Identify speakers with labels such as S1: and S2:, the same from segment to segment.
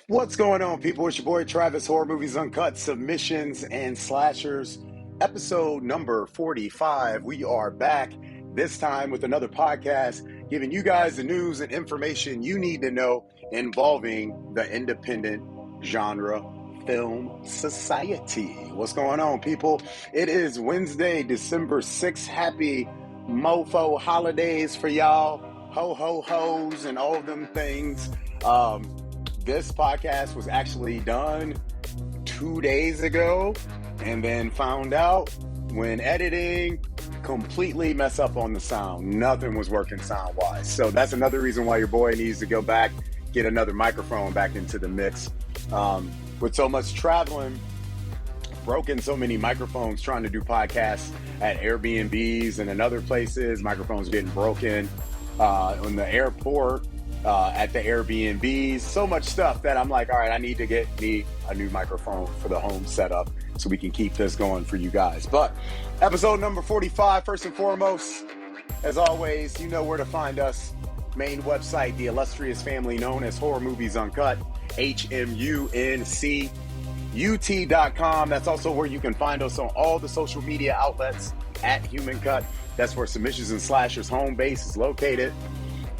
S1: What's going on, people? It's your boy Travis, Horror Movies Uncut, Submissions and Slashers, episode number 45. We are back this time with another podcast, giving you guys the news and information you need to know involving the independent genre film society. What's going on, people? It is Wednesday, December 6th. Happy mofo holidays for y'all. Ho, ho, ho's and all of them things. This podcast was actually done 2 days ago and then found out when editing, completely mess up on the sound. Nothing was working sound-wise. So that's another reason why your boy needs to go back, get another microphone back into the mix. With so much traveling, broken so many microphones trying to do podcasts at Airbnbs and in other places, microphones getting broken in the airport. At the Airbnbs, so much stuff that I'm like, all right, I need to get me a new microphone for the home setup so we can keep this going for you guys. But episode number 45, first and foremost, as always, you know where to find us. Main website, the illustrious family known as Horror Movies Uncut, HMUNCUT.com. That's also where you can find us on all the social media outlets at Human Cut. That's where Submissions and Slashers home base is located.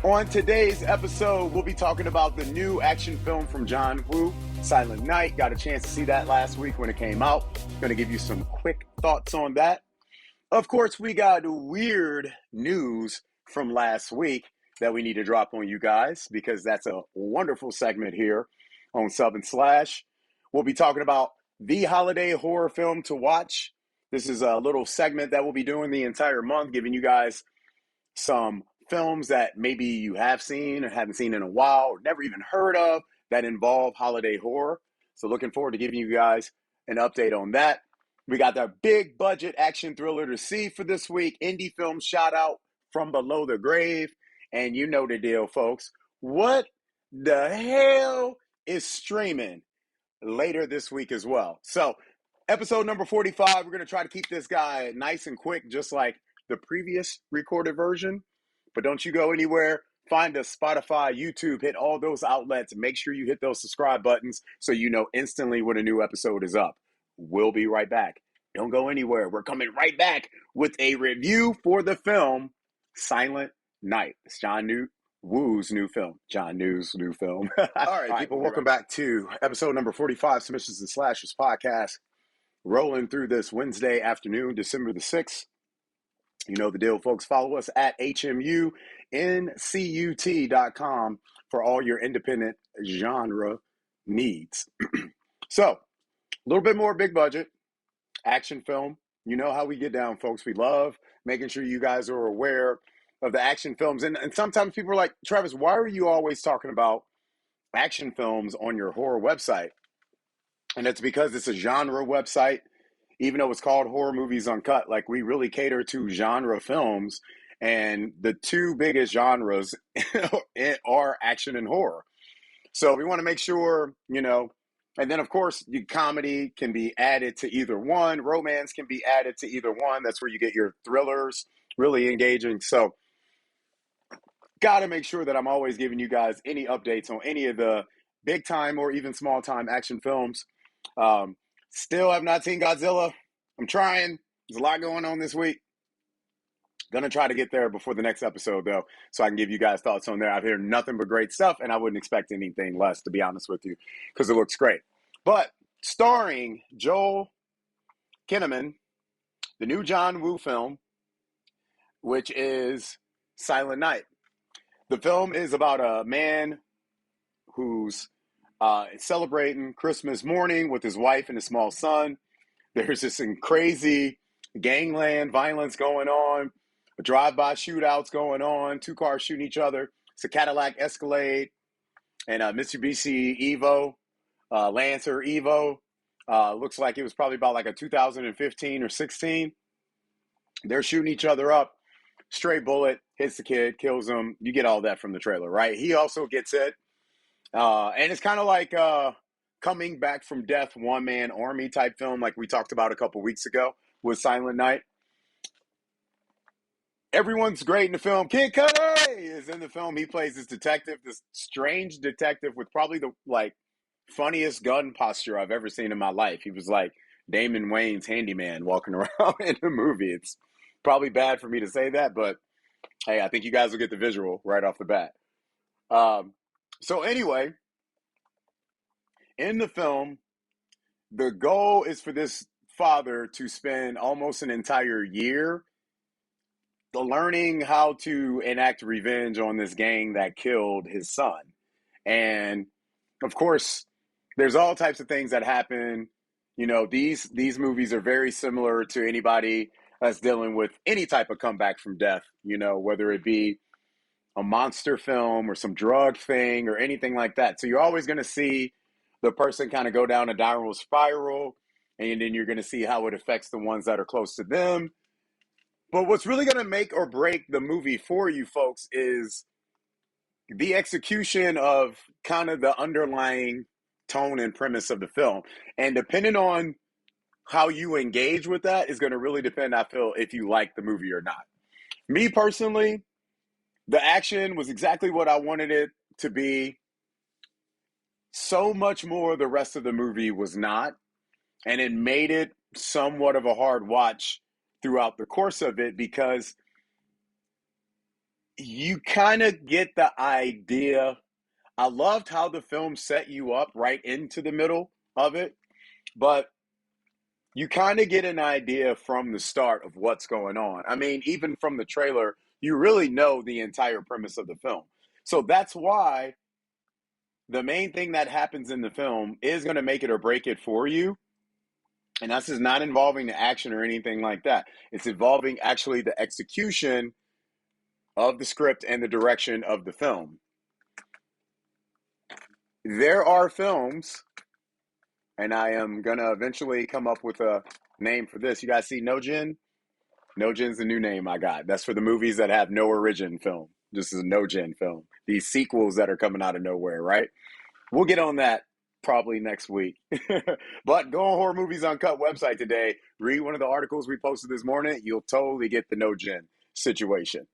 S1: On today's episode, we'll be talking about the new action film from John Woo, Silent Night. Got a chance to see that last week when it came out. Going to give you some quick thoughts on that. Of course, we got weird news from last week that we need to drop on you guys because that's a wonderful segment here on Sub and Slash. We'll be talking about the holiday horror film to watch. This is a little segment that we'll be doing the entire month, giving you guys some films that maybe you have seen or haven't seen in a while or never even heard of that involve holiday horror. So looking forward to giving you guys an update on that. We got the big budget action thriller to see for this week. Indie film shout out From Below the Grave. And you know the deal, folks. What the hell is streaming later this week as well? So episode number 45, we're going to try to keep this guy nice and quick, just like the previous recorded version. But don't you go anywhere. Find us Spotify, YouTube, hit all those outlets. Make sure you hit those subscribe buttons so you know instantly when a new episode is up. We'll be right back. Don't go anywhere. We're coming right back with a review for the film Silent Night. It's John Woo's new film. John Woo's new film. All right, people, welcome back to episode number 45, Submissions and Slashers podcast. Rolling through this Wednesday afternoon, December the 6th. You know the deal, folks. Follow us at HMUNCUT.com for all your independent genre needs. So, a little bit more big budget action film. You know how we get down, folks. We love making sure you guys are aware of the action films. And sometimes people are like, Travis, why are you always talking about action films on your horror website? And it's because it's a genre website. Even though it's called Horror Movies Uncut, like we really cater to genre films, and the two biggest genres are action and horror. So we want to make sure, you know, and then of course, the comedy can be added to either one, romance can be added to either one. That's where you get your thrillers, really engaging. So got to make sure that I'm always giving you guys any updates on any of the big time or even small time action films. Still have not seen Godzilla. I'm trying. There's a lot going on this week. Gonna try to get there before the next episode, though, so I can give you guys thoughts on there. I've heard nothing but great stuff, and I wouldn't expect anything less, to be honest with you, because it looks great. But starring Joel Kinnaman, the new John Woo film, which is Silent Night. The film is about a man who's celebrating Christmas morning with his wife and his small son. There's this crazy gangland violence going on, drive-by shootouts going on, two cars shooting each other. It's a Cadillac Escalade and a Mitsubishi Evo, Lancer Evo. Looks like it was probably about like a 2015 or 16. They're shooting each other up. Stray bullet hits the kid, kills him. You get all that from the trailer, right? He also gets it. And it's kind of like coming back from death, one-man army type film like we talked about a couple weeks ago with Silent Night. Everyone's great in the film. Kid Cudi is in the film. He plays this detective, this strange detective with probably the funniest gun posture I've ever seen in my life. He was like Damon Wayne's handyman walking around in the movie. It's probably bad for me to say that, but hey, I think you guys will get the visual right off the bat. Um, so anyway, in the film, the goal is for this father to spend almost an entire year learning how to enact revenge on this gang that killed his son. And of course, there's all types of things that happen. You know, these movies are very similar to anybody that's dealing with any type of comeback from death, you know, whether it be a monster film or some drug thing or anything like that. So you're always going to see the person kind of go down a downward spiral, and then you're going to see how it affects the ones that are close to them. But what's really going to make or break the movie for you folks is the execution of kind of the underlying tone and premise of the film. And depending on how you engage with that is going to really depend, I feel, if you like the movie or not. Me personally, the action was exactly what I wanted it to be. So much more the rest of the movie was not. And it made it somewhat of a hard watch throughout the course of it because you kind of get the idea. I loved how the film set you up right into the middle of it, but you kind of get an idea from the start of what's going on. I mean, even from the trailer, you really know the entire premise of the film. So that's why the main thing that happens in the film is going to make it or break it for you. And that's just not involving the action or anything like that. It's involving actually the execution of the script and the direction of the film. There are films, and I am going to eventually come up with a name for this. You guys see No Gen? No Gen's the new name I got. That's for the movies that have no origin film. This is a No Gen film. These sequels that are coming out of nowhere, right? We'll get on that probably next week. But go on Horror Movies Uncut website today. Read one of the articles we posted this morning. You'll totally get the No Gen situation.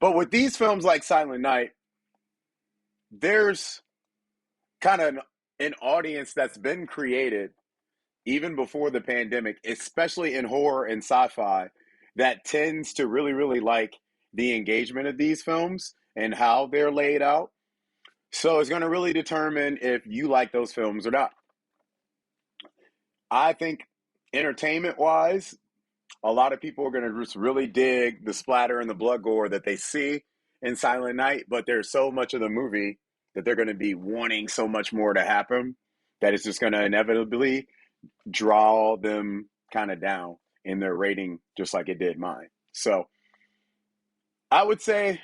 S1: But with these films like Silent Night, there's kind of an audience that's been created even before the pandemic, especially in horror and sci-fi, that tends to really, really like the engagement of these films and how they're laid out. So it's going to really determine if you like those films or not. I think entertainment-wise, a lot of people are going to just really dig the splatter and the blood gore that they see in Silent Night, but there's so much of the movie that they're going to be wanting so much more to happen that it's just going to inevitably draw them kind of down in their rating, just like it did mine. So I would say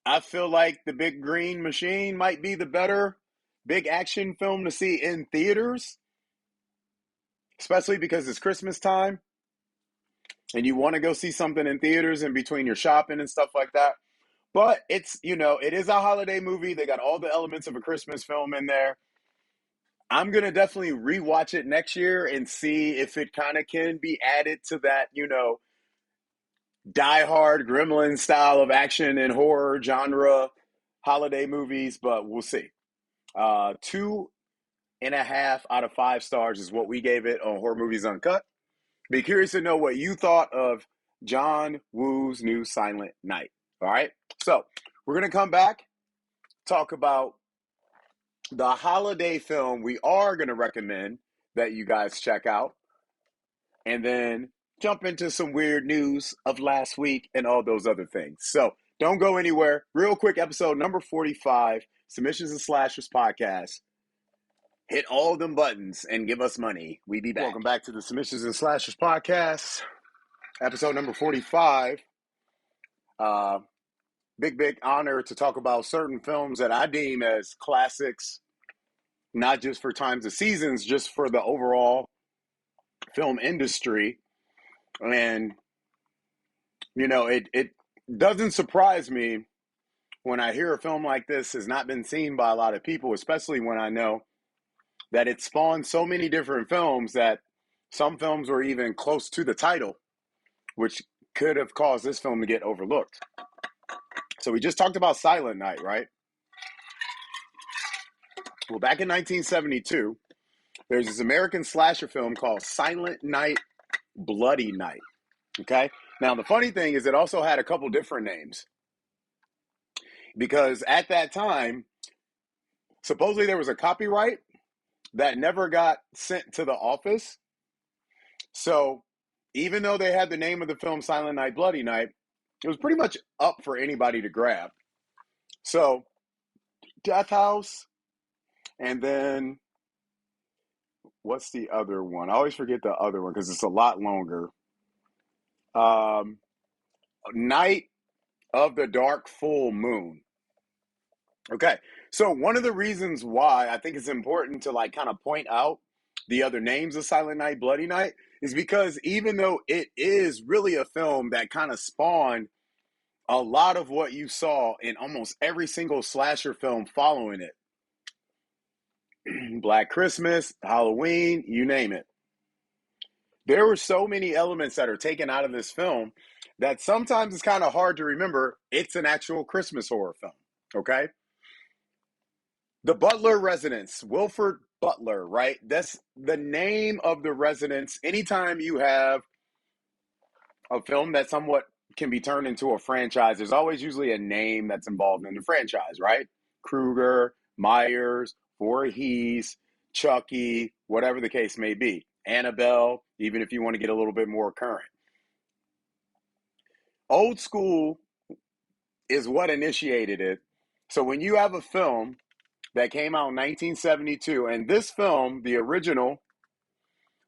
S1: I feel like The Big Green Machine might be the better big action film to see in theaters, especially because it's Christmas time and you want to go see something in theaters in between your shopping and stuff like that. But it's, you know, it is a holiday movie. They got all the elements of a Christmas film in there. I'm going to definitely rewatch it next year and see if it kind of can be added to that, you know, Die Hard Gremlin style of action and horror genre holiday movies, but we'll see. 2.5 out of 5 stars is what we gave it on Horror Movies Uncut. Be curious to know what you thought of John Woo's new Silent Night. All right. So we're going to come back, talk about the holiday film we are going to recommend that you guys check out, and then jump into some weird news of last week and all those other things. So don't go anywhere. Real quick, episode number 45, Submissions and Slashers Podcast. Hit all them buttons and give us money. We be back. Welcome back to the Submissions and Slashers Podcast, episode number 45. Big honor to talk about certain films that I deem as classics, not just for times of seasons, just for the overall film industry. And, you know, it doesn't surprise me when I hear a film like this has not been seen by a lot of people, especially when I know that it spawned so many different films that some films were even close to the title, which could have caused this film to get overlooked. So we just talked about Silent Night, right? Well, back in 1972, there's this American slasher film called Silent Night, Bloody Night. Okay. Now, the funny thing is, it also had a couple different names because at that time, supposedly there was a copyright that never got sent to the office. So, even though they had the name of the film Silent Night, Bloody Night, it was pretty much up for anybody to grab. So, Death House, and then what's the other one? I always forget the other one because it's a lot longer. Um, Night of the Dark Full Moon. Okay, so one of the reasons why I think it's important to like kind of point out the other names of Silent Night, Bloody Night is because even though it is really a film that kind of spawned a lot of what you saw in almost every single slasher film following it, Black Christmas, Halloween, you name it. There were so many elements that are taken out of this film that sometimes it's kind of hard to remember it's an actual Christmas horror film. Okay. The Butler residence, Wilford Butler, right? That's the name of the residence. Anytime you have a film that somewhat can be turned into a franchise, there's always usually a name that's involved in the franchise, right? Krueger, Myers, Voorhees, Chucky, whatever the case may be. Annabelle, even if you want to get a little bit more current. Old school is what initiated it. So when you have a film that came out in 1972, and this film, the original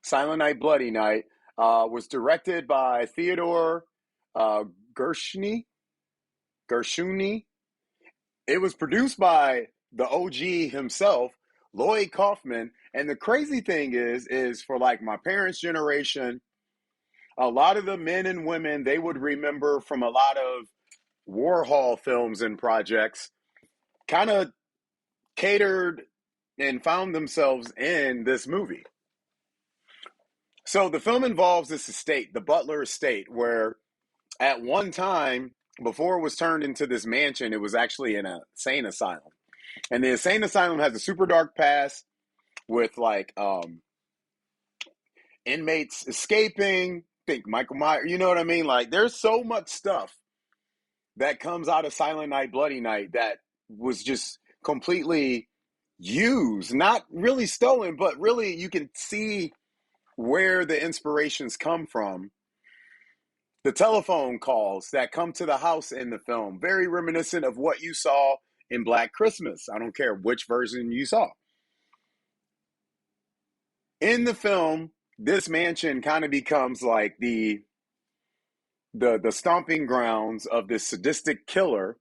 S1: Silent Night, Bloody Night, was directed by Theodore uh, Gershuni. Gershuni. It was produced by the OG himself, Lloyd Kaufman. And the crazy thing is for like my parents' generation, a lot of the men and women they would remember from a lot of Warhol films and projects kind of catered and found themselves in this movie. So the film involves this estate, the Butler estate, where at one time, before it was turned into this mansion, it was actually an insane asylum. And the insane asylum has a super dark past with like inmates escaping. Think Michael Myers, you know what I mean? Like there's so much stuff that comes out of Silent Night, Bloody Night that was just completely used, not really stolen, but really you can see where the inspirations come from. The telephone calls that come to the house in the film, very reminiscent of what you saw in Black Christmas. I don't care which version you saw. In the film, this mansion kind of becomes like the stomping grounds of this sadistic killer.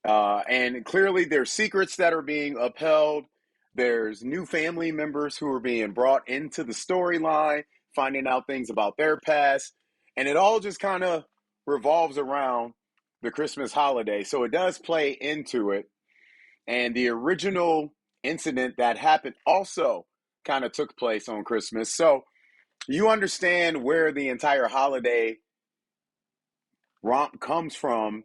S1: And clearly there's secrets that are being upheld. There's new family members who are being brought into the storyline, finding out things about their past. And it all just kind of revolves around the Christmas holiday. So it does play into it. And the original incident that happened also kind of took place on Christmas. So you understand where the entire holiday romp comes from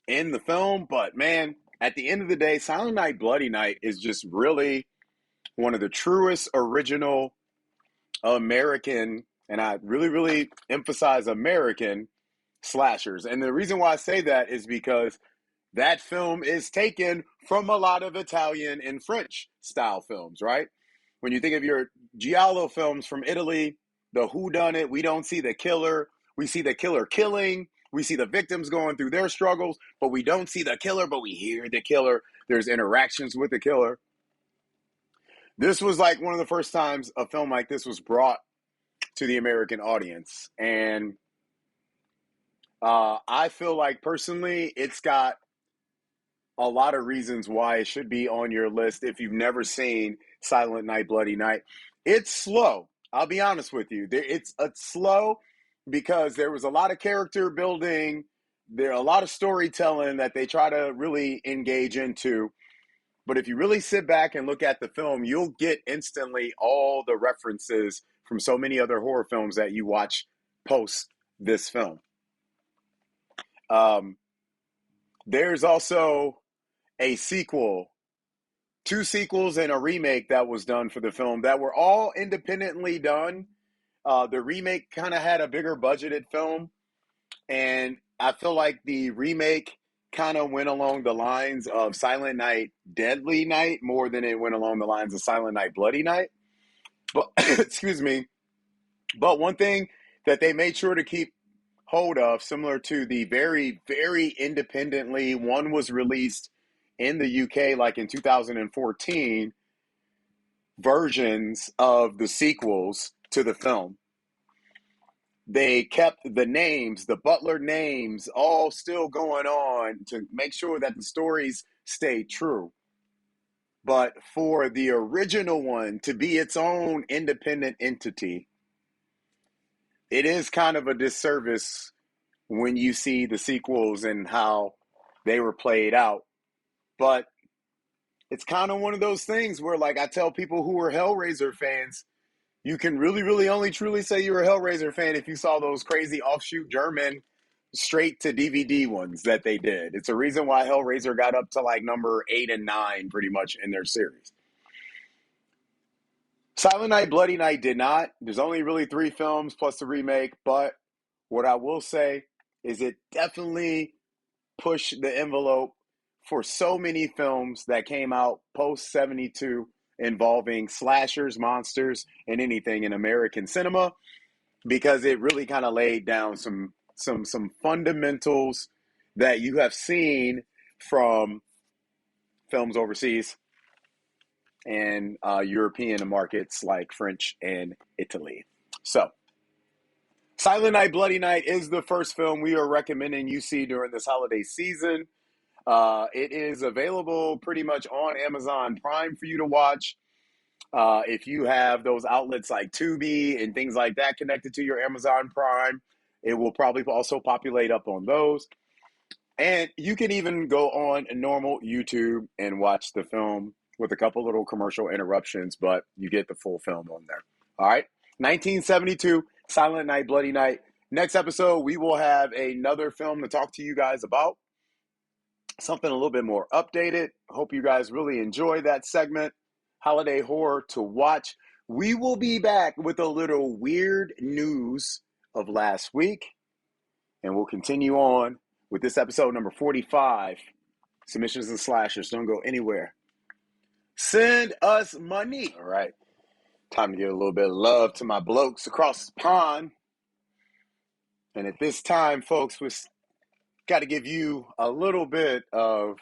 S1: in the film. But man, at the end of the day, Silent Night, Bloody Night is just really one of the truest original American, and I really, really emphasize American slashers. And the reason why I say that is because that film is taken from a lot of Italian and French style films, right? When you think of your giallo films from Italy, the whodunit, we don't see the killer. We see the killer killing. We see the victims going through their struggles, but we don't see the killer, but we hear the killer. There's interactions with the killer. This was like one of the first times a film like this was brought to the American audience. And I feel like personally, it's got a lot of reasons why it should be on your list if you've never seen Silent Night, Bloody Night. It's slow. I'll be honest with you. It's slow because there was a lot of character building. There are a lot of storytelling that they try to really engage into. But if you really sit back and look at the film, you'll get instantly all the references from so many other horror films that you watch post this film. There's also a sequel two sequels and a remake that was done for the film that were all independently done. The remake kind of had a bigger budgeted film, and I feel like the remake kind of went along the lines of Silent Night, Deadly Night more than it went along the lines of Silent Night, Bloody Night. But excuse me. But one thing that they made sure to keep hold of, similar to the very, very independently, one was released in the UK like in 2014, versions of the sequels to the film. They kept the names, the Butler names, all still going on to make sure that the stories stay true. But for the original one to be its own independent entity, it is kind of a disservice when you see the sequels and how they were played out. But it's kind of one of those things where, like, I tell people who are Hellraiser fans, you can really, really only truly say you're a Hellraiser fan if you saw those crazy offshoot German straight to DVD ones that they did. It's a reason why Hellraiser got up to like number 8 and 9 pretty much in their series. Silent Night, Bloody Night did not. There's only really 3 films plus the remake, but what I will say is it definitely pushed the envelope for so many films that came out post 72 involving slashers, monsters, and anything in American cinema, because it really kind of laid down some fundamentals that you have seen from films overseas and European markets like French and Italy. So, Silent Night, Bloody Night is the first film we are recommending you see during this holiday season. It is available pretty much on Amazon Prime for you to watch. If you have those outlets like Tubi and things like that connected to your Amazon Prime, it will probably also populate up on those. And you can even go on normal YouTube and watch the film with a couple little commercial interruptions, but you get the full film on there. All right. 1972, Silent Night, Bloody Night. Next episode, we will have another film to talk to you guys about. Something a little bit more updated. Hope you guys really enjoy that segment. Holiday horror to watch. We will be back with a little weird news of last week. And we'll continue on with this episode number 45. Submissions and slashers. Don't go anywhere. Send us money. All right. Time to give a little bit of love to my blokes across the pond. And at this time, folks, we've got to give you a little bit of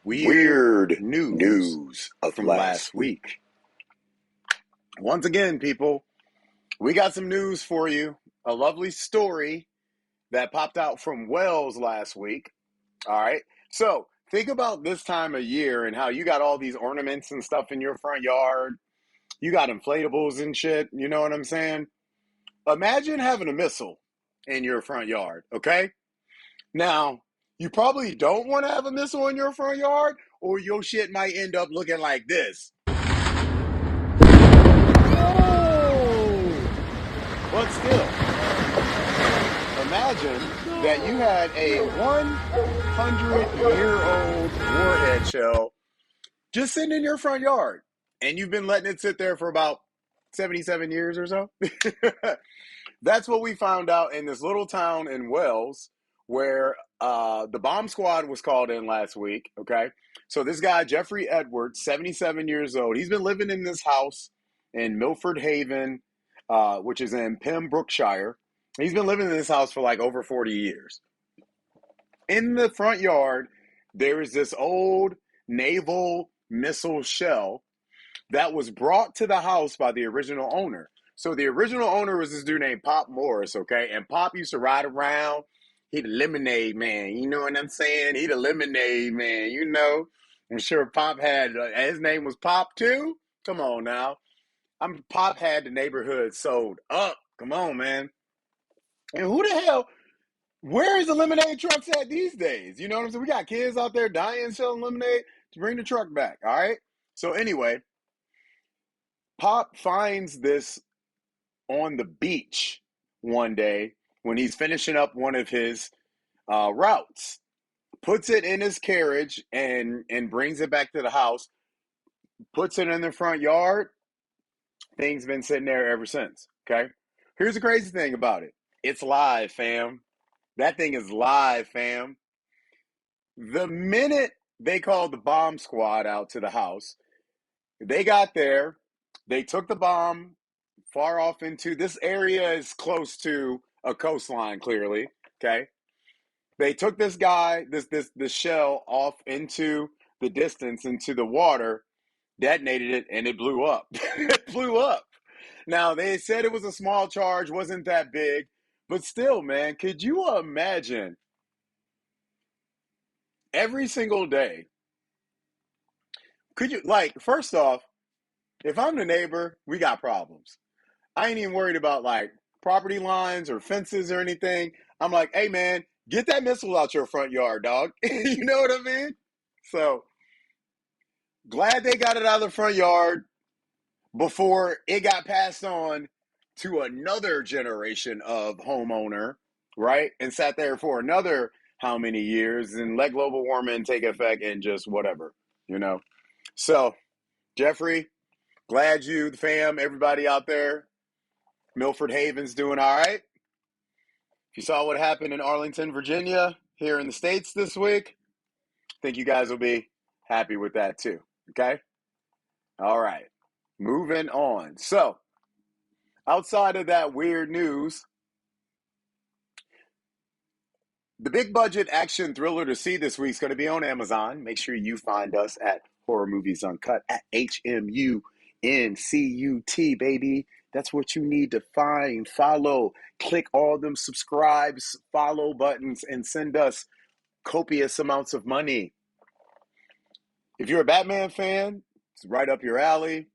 S1: weird news from last week. Once again, people, we got some news for you. A lovely story that popped out from Wales last week. All right. So think about this time of year and how you got all these ornaments and stuff in your front yard. You got inflatables and shit. You know what I'm saying? Imagine having a missile in your front yard. Okay. Now, you probably don't want to have a missile in your front yard, or your shit might end up looking like this. But still, imagine that you had a 100-year-old warhead shell just sitting in your front yard, and you've been letting it sit there for about 77 years or so. That's what we found out in this little town in Wales, where the bomb squad was called in last week, okay? So this guy, Jeffrey Edwards, 77 years old, he's been living in this house in Milford Haven, which is in Pembrokeshire. He's been living in this house for like over 40 years. In the front yard, there is this old naval missile shell that was brought to the house by the original owner. So the original owner was this dude named Pop Morris, okay? And Pop used to ride around. He'd a lemonade man, you know what I'm saying? He'd a lemonade man, you know. I'm sure Pop had, his name was Pop too? Come on now. Pop had the neighborhood sold up. Come on, man. And who the hell, where is the lemonade trucks at these days? You know what I'm saying? We got kids out there dying selling lemonade to bring the truck back, all right? So anyway, Pop finds this on the beach one day when he's finishing up one of his routes, puts it in his carriage and brings it back to the house, puts it in the front yard. Thing's been sitting there ever since. Okay. Here's the crazy thing about it. It's live, fam. That thing is live, fam. The minute they called the bomb squad out to the house, they got there. They took the bomb far off into this area is close to a coastline, clearly. Okay. They took this guy, this shell off into the distance, into the water, detonated it, and it blew up. It blew up. Now, they said it was a small charge, wasn't that big, but still, man, could you imagine every single day? Could you, like, first off, if I'm the neighbor, we got problems. I ain't even worried about like property lines or fences or anything. I'm like, hey, man, get that missile out your front yard, dog. You know what I mean? So glad they got it out of the front yard before it got passed on to another generation of homeowner, right? And sat there for another how many years and let global warming take effect and just whatever, you know? So, Jeffrey, glad you, the fam, everybody out there, Milford Haven's doing all right. If you saw what happened in Arlington, Virginia, here in the States this week, I think you guys will be happy with that too, okay? All right, moving on. So, outside of that weird news, the big budget action thriller to see this week is going to be on Amazon. Make sure you find us at Horror Movies Uncut at HMUNCUT, baby. That's what you need to find. Follow, click all them subscribes, follow buttons, and send us copious amounts of money. If you're a Batman fan, it's right up your alley.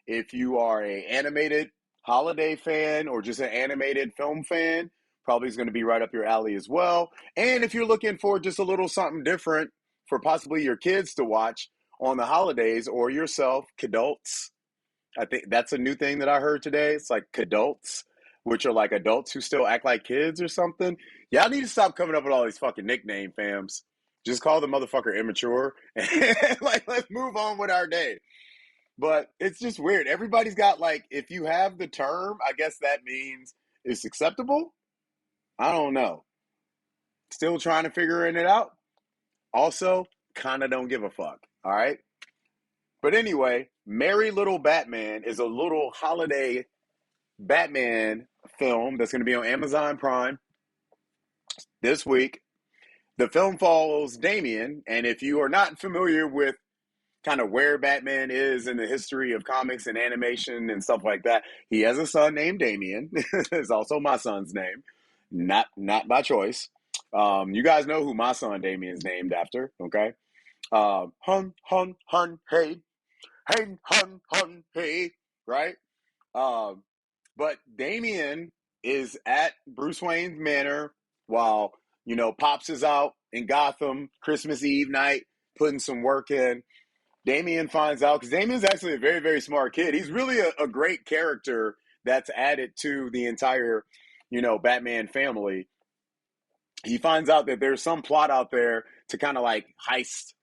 S1: If you are an animated holiday fan or just an animated film fan, probably is going to be right up your alley as well. And if you're looking for just a little something different for possibly your kids to watch on the holidays or yourself, kidults. I think that's a new thing that I heard today. It's like kidults, which are like adults who still act like kids or something. Y'all need to stop coming up with all these fucking nickname fams. Just call the motherfucker immature and like let's move on with our day. But it's just weird. Everybody's got like, if you have the term, I guess that means it's acceptable. I don't know. Still trying to figure it out. Also, kind of don't give a fuck. All right. But anyway, Merry Little Batman is a little holiday Batman film that's going to be on Amazon Prime this week. The film follows Damian. And if you are not familiar with kind of where Batman is in the history of comics and animation and stuff like that, he has a son named Damian. It's also my son's name, not by choice. You guys know who my son Damian's named after, okay? Hun, hun, hun, hey, hey, hun, hun, hey, right? Um, but Damian is at Bruce Wayne's manor while, Pops is out in Gotham Christmas Eve night, putting some work in. Damian finds out, because Damian's actually a very, very smart kid. He's really a great character that's added to the entire, Batman family. He finds out that there's some plot out there to kind of like heist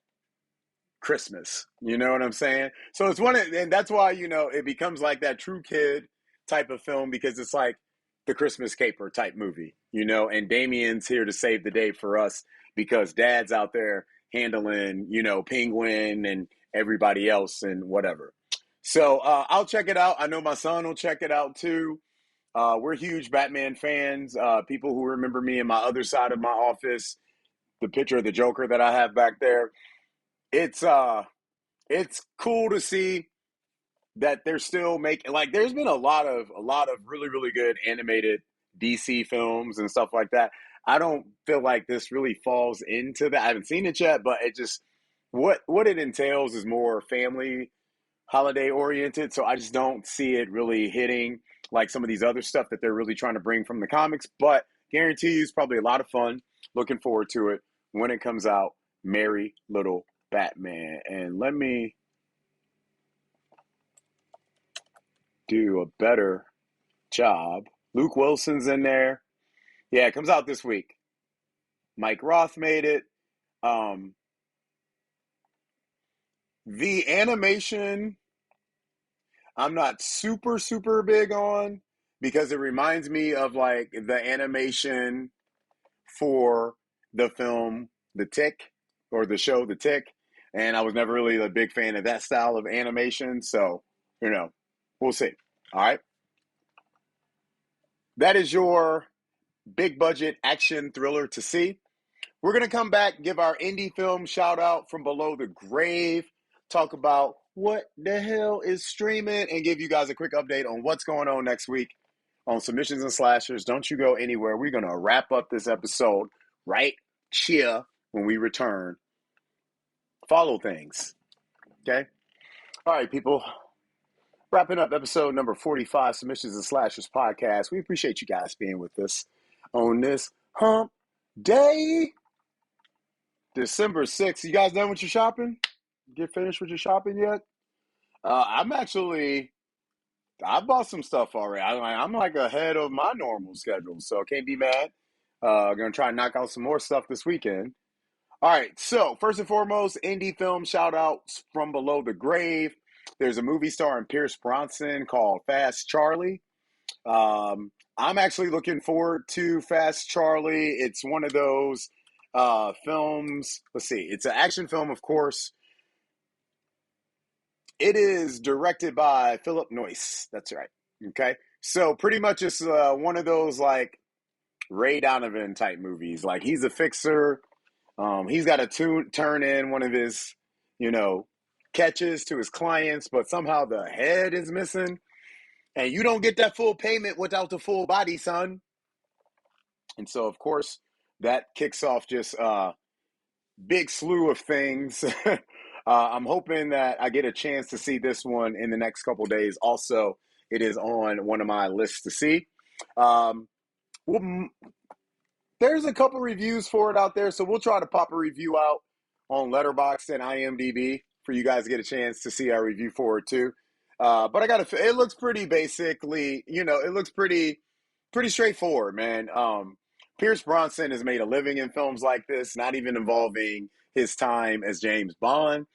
S1: Christmas. You know what I'm saying? So it's and that's why, it becomes like that true kid type of film, because it's like the Christmas caper type movie, and Damian's here to save the day for us because dad's out there handling, Penguin and everybody else and whatever. So I'll check it out. I know my son will check it out too. We're huge Batman fans. People who remember me in my other side of my office, the picture of the Joker that I have back there. It's cool to see that they're still making, like, there's been a lot of really, really good animated DC films and stuff like that. I don't feel like this really falls into that. I haven't seen it yet, but it just what it entails is more family holiday oriented. So I just don't see it really hitting like some of these other stuff that they're really trying to bring from the comics. But guarantee you it's probably a lot of fun. Looking forward to it when it comes out. Merry Little Batman. And let me do a better job. Luke Wilson's in there. Yeah, it comes out this week. Mike Roth made it. The animation, I'm not super big on because it reminds me of like the animation for the film The Tick or the show The Tick. And I was never really a big fan of that style of animation. So, we'll see. All right. That is your big budget action thriller to see. We're going to come back, give our indie film shout out from below the grave, talk about what the hell is streaming, and give you guys a quick update on what's going on next week on Submissions and Slashers. Don't you go anywhere. We're going to wrap up this episode right here when we return. Follow things. Okay? All right, people. Wrapping up episode number 45, Submissions and Slashers podcast. We appreciate you guys being with us on this hump day. December 6th. You guys done with your shopping? Get finished with your shopping yet? I bought some stuff already. I'm like ahead of my normal schedule, so can't be mad. Gonna try and knock out some more stuff this weekend. All right, so first and foremost, indie film shout outs from below the grave. There's a movie starring Pierce Bronson called Fast Charlie. I'm actually looking forward to Fast Charlie. It's one of those films. Let's see. It's an action film, of course. It is directed by Philip Noyce. That's right. Okay. So pretty much it's one of those like Ray Donovan type movies. Like he's a fixer. He's got to turn in one of his, catches to his clients, but somehow the head is missing. And you don't get that full payment without the full body, son. And so, of course, that kicks off just a big slew of things. I'm hoping that I get a chance to see this one in the next couple days. Also, it is on one of my lists to see. There's a couple reviews for it out there, so we'll try to pop a review out on Letterboxd and IMDb for you guys to get a chance to see our review for it too. But it looks pretty basically, it looks pretty straightforward, man. Pierce Bronson has made a living in films like this, not even involving his time as James Bond.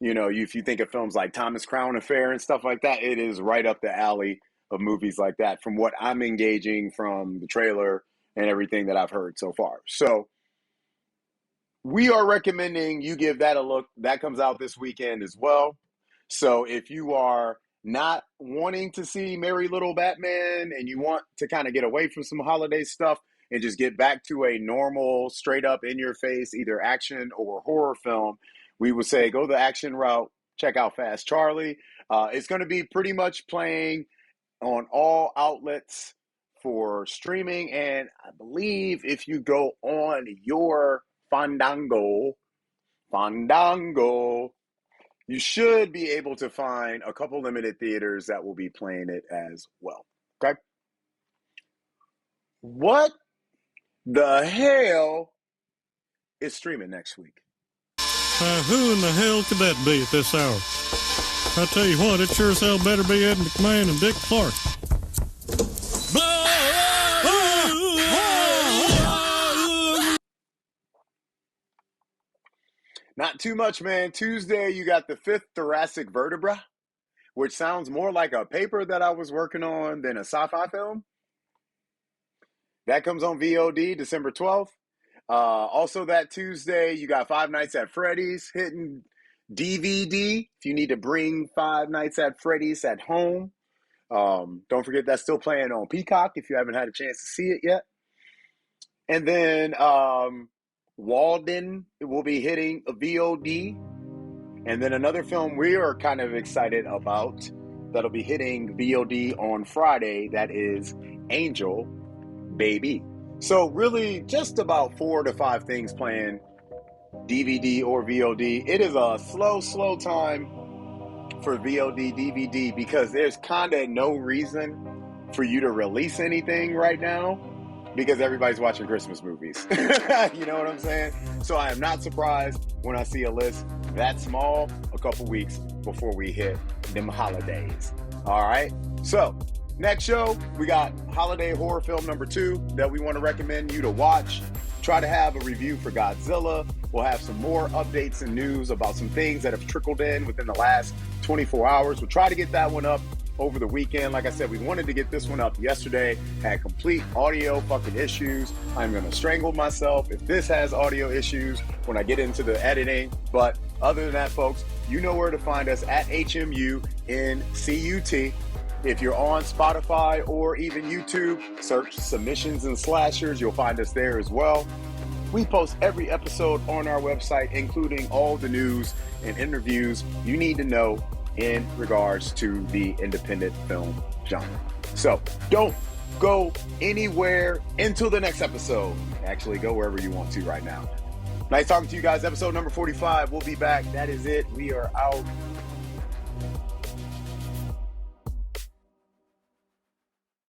S1: If you think of films like Thomas Crown Affair and stuff like that, it is right up the alley of movies like that from what I'm engaging from the trailer and everything that I've heard so far. So we are recommending you give that a look. That comes out this weekend as well. So if you are not wanting to see Merry Little Batman and you want to kind of get away from some holiday stuff and just get back to a normal, straight up in your face, either action or horror film, we would say go the action route. Check out Fast Charlie. It's going to be pretty much playing on all outlets for streaming. And I believe if you go on your Fandango, you should be able to find a couple limited theaters that will be playing it as well. Okay? What the hell is streaming next week?
S2: Who in the hell could that be at this hour? I tell you what, it sure as hell better be Ed McMahon and Dick Clark.
S1: Not too much, man. Tuesday, you got the fifth thoracic vertebra, which sounds more like a paper that I was working on than a sci-fi film. That comes on VOD December 12th. Also that Tuesday, you got Five Nights at Freddy's hitting DVD. If you need to bring Five Nights at Freddy's at home. Don't forget that's still playing on Peacock if you haven't had a chance to see it yet. And then Walden will be hitting a VOD. And then another film we are kind of excited about that'll be hitting VOD on Friday, that is Angel Baby. So really just about 4 to 5 things playing DVD or VOD. It is a slow time for VOD, DVD because there's kind of no reason for you to release anything right now because everybody's watching Christmas movies. You know what I'm saying? So I am not surprised when I see a list that small a couple weeks before we hit them holidays. All right? So next show, we got holiday horror film number 2 that we want to recommend you to watch. try to have a review for Godzilla. We'll have some more updates and news about some things that have trickled in within the last 24 hours. We'll try to get that one up over the weekend. Like I said, we wanted to get this one up yesterday, had complete audio fucking issues. I'm going to strangle myself if this has audio issues when I get into the editing. But other than that, folks, you know where to find us at HMUNCUT. If you're on Spotify or even YouTube, search Submissions and Slashers. You'll find us there as well. We post every episode on our website, including all the news and interviews you need to know in regards to the independent film genre. So don't go anywhere until the next episode. Actually, go wherever you want to right now. Nice talking to you guys. Episode number 45. We'll be back. That is it. We are out.